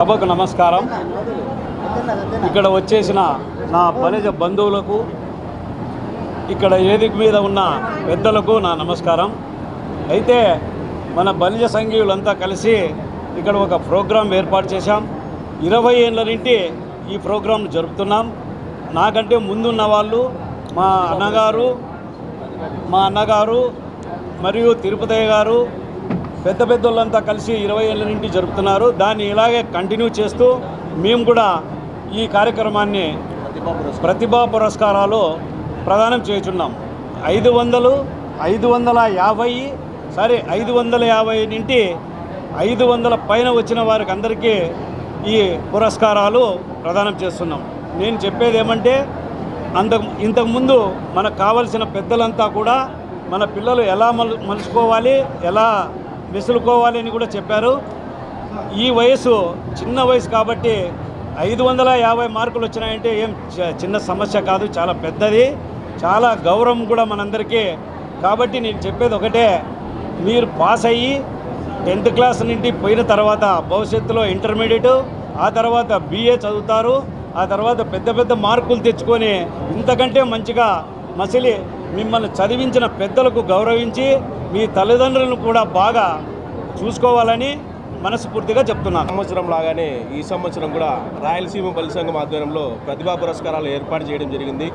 సభకు నమస్కారం. ఇక్కడ వచ్చేసిన నా బలిజ బంధువులకు, ఇక్కడ వేదిక మీద ఉన్న పెద్దలకు నా నమస్కారం. అయితే మన బలిజ సంఘీయులంతా కలిసి ఇక్కడ ఒక ప్రోగ్రాం ఏర్పాటు చేశాం. 20 ఏళ్ళ నుండి ఈ ప్రోగ్రాం జరుపుతున్నాం. నాకంటే ముందున్న వాళ్ళు మా అన్నగారు మరియు తిరుపతయ్య గారు పెద్ద పెద్దోళ్ళంతా కలిసి 20 ఏళ్ళ నుండి జరుపుతున్నారు. దాన్ని ఇలాగే కంటిన్యూ చేస్తూ మేము కూడా ఈ కార్యక్రమాన్ని ప్రతిభా పురస్కారాలు ప్రదానం చేస్తున్నాం. 550 నుండి 500 పైన వచ్చిన వారికి అందరికీ ఈ పురస్కారాలు ప్రదానం చేస్తున్నాం. నేను చెప్పేది ఏమంటే, ఇంతకుముందు మనకు కావలసిన పెద్దలంతా కూడా మన పిల్లలు ఎలా మలుచుకోవాలి, ఎలా మెసులుకోవాలి అని కూడా చెప్పారు. ఈ వయసు చిన్న వయసు కాబట్టి 550 మార్కులు వచ్చినాయంటే ఏం చిన్న సమస్య కాదు, చాలా పెద్దది, చాలా గౌరవం కూడా మనందరికీ. కాబట్టి నేను చెప్పేది ఒకటే, మీరు పాస్ అయ్యి 10th క్లాస్ నుండి పోయిన తర్వాత భవిష్యత్తులో ఇంటర్మీడియట్, ఆ తర్వాత BA చదువుతారు. ఆ తర్వాత పెద్ద పెద్ద మార్కులు తెచ్చుకొని ఇంతకంటే మంచిగా మసిలి మిమ్మల్ని చదివించిన పెద్దలకు గౌరవించి మీ తల్లిదండ్రులను కూడా బాగా చూసుకోవాలని మనస్ఫూర్తిగా చెప్తున్నాను. సంవత్సరం లాగానే ఈ సంవత్సరం కూడా రాయలసీమ బలి సంఘం ఆధ్వర్యంలో ప్రతిభా పురస్కారాలు ఏర్పాటు చేయడం జరిగింది.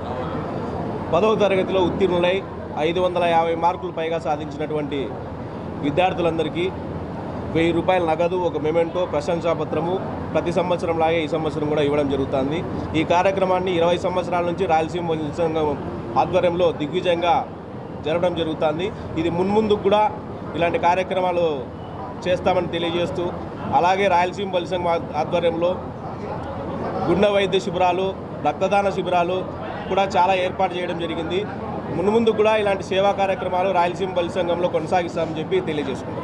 10వ తరగతిలో ఉత్తీర్ణులై 550 మార్కులు పైగా సాధించినటువంటి విద్యార్థులందరికీ 1000 రూపాయల నగదు, ఒక మెమెంటో, ప్రశంసాపత్రము ప్రతి సంవత్సరం లాగే ఈ సంవత్సరం కూడా ఇవ్వడం జరుగుతుంది. ఈ కార్యక్రమాన్ని 20 సంవత్సరాల నుంచి రాయలసీమ బలి సంఘం ఆధ్వర్యంలో దిగ్విజయంగా జరగడం జరుగుతుంది. ఇది మున్ముందుకు కూడా ఇలాంటి కార్యక్రమాలు చేస్తామని తెలియజేస్తూ, అలాగే రాయలసీమ బలి సంఘం ఆధ్వర్యంలో గుండె వైద్య శిబిరాలు, రక్తదాన శిబిరాలు కూడా చాలా ఏర్పాటు చేయడం జరిగింది. మున్ముందు కూడా ఇలాంటి సేవా కార్యక్రమాలు రాయలసీమ బలి సంఘంలో కొనసాగిస్తామని చెప్పి తెలియజేసుకుంటాం.